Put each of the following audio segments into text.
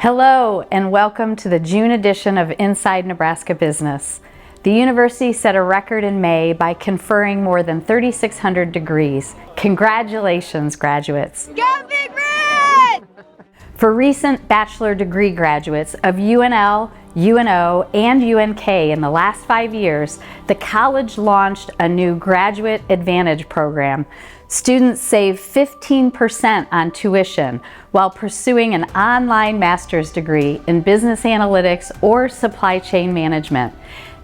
Hello and welcome to the June edition of Inside Nebraska Business. The university set a record in May by conferring more than 3,600 degrees. Congratulations, graduates. Go Big Red! For recent bachelor degree graduates of UNL, UNO, and UNK in the last 5 years, the college launched a new Graduate Advantage program. Students save 15% on tuition while pursuing an online master's degree in business analytics or supply chain management.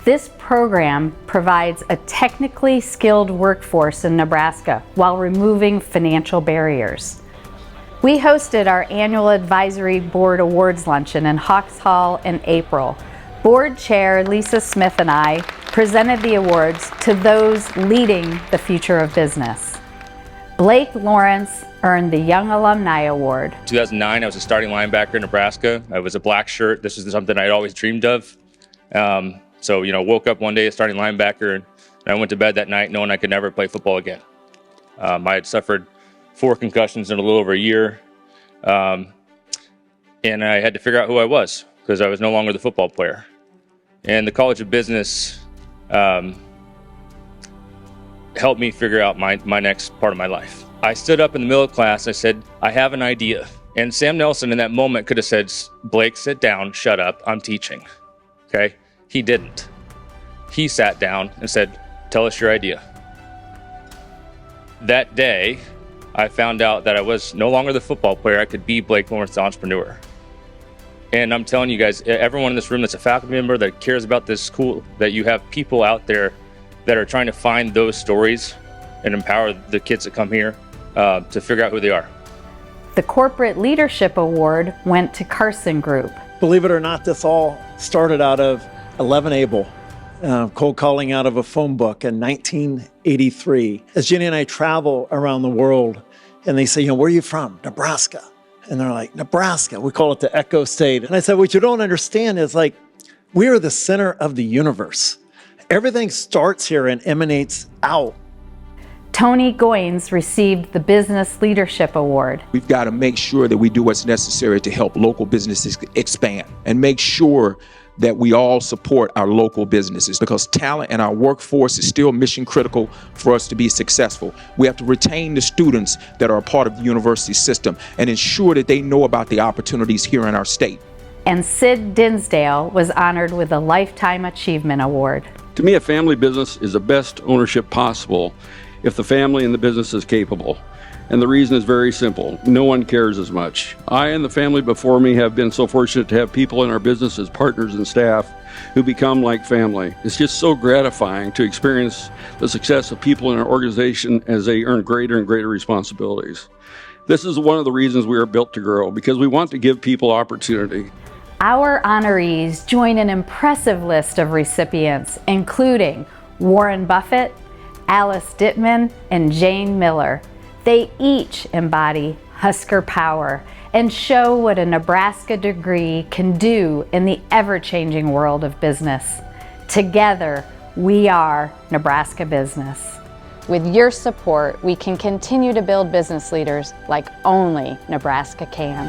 This program provides a technically skilled workforce in Nebraska while removing financial barriers. We hosted our annual Advisory Board Awards Luncheon in Hawks Hall in April. Board Chair Lisa Smith and I presented the awards to those leading the future of business. Blake Lawrence earned the Young Alumni Award. 2009, I was a starting linebacker in Nebraska. I was a black shirt. This is something I'd always dreamed of. Woke up one day as starting linebacker, and I went to bed that night knowing I could never play football again. I had suffered 4 concussions in a little over a year, and I had to figure out who I was because I was no longer the football player. And the College of Business helped me figure out my next part of my life. I stood up in the middle of class. I said, I have an idea. And Sam Nelson in that moment could have said, Blake, sit down, shut up, I'm teaching. Okay? He didn't. He sat down and said, tell us your idea. That day, I found out that I was no longer the football player. I could be Blake Lawrence, the entrepreneur. And I'm telling you guys, everyone in this room that's a faculty member that cares about this school, that you have people out there that are trying to find those stories and empower the kids that come here to figure out who they are. The Corporate Leadership Award went to Carson Group. Believe it or not, this all started out of 11 Able, cold calling out of a phone book in 1983. As Jenny and I travel around the world, and they say, where are you from? Nebraska. And they're like, Nebraska. We call it the Echo State. And I said, what you don't understand is we are the center of the universe. Everything starts here and emanates out. Tony Goins received the Business Leadership Award. We've got to make sure that we do what's necessary to help local businesses expand and make sure that we all support our local businesses because talent and our workforce is still mission critical for us to be successful. We have to retain the students that are a part of the university system and ensure that they know about the opportunities here in our state. And Sid Dinsdale was honored with a Lifetime Achievement Award. To me, a family business is the best ownership possible if the family and the business is capable. And the reason is very simple. No one cares as much. I and the family before me have been so fortunate to have people in our business as partners and staff who become like family. It's just so gratifying to experience the success of people in our organization as they earn greater and greater responsibilities. This is one of the reasons we are built to grow, because we want to give people opportunity. Our honorees join an impressive list of recipients, including Warren Buffett, Alice Dittman, and Jane Miller. They each embody Husker power and show what a Nebraska degree can do in the ever-changing world of business. Together, we are Nebraska Business. With your support, we can continue to build business leaders like only Nebraska can.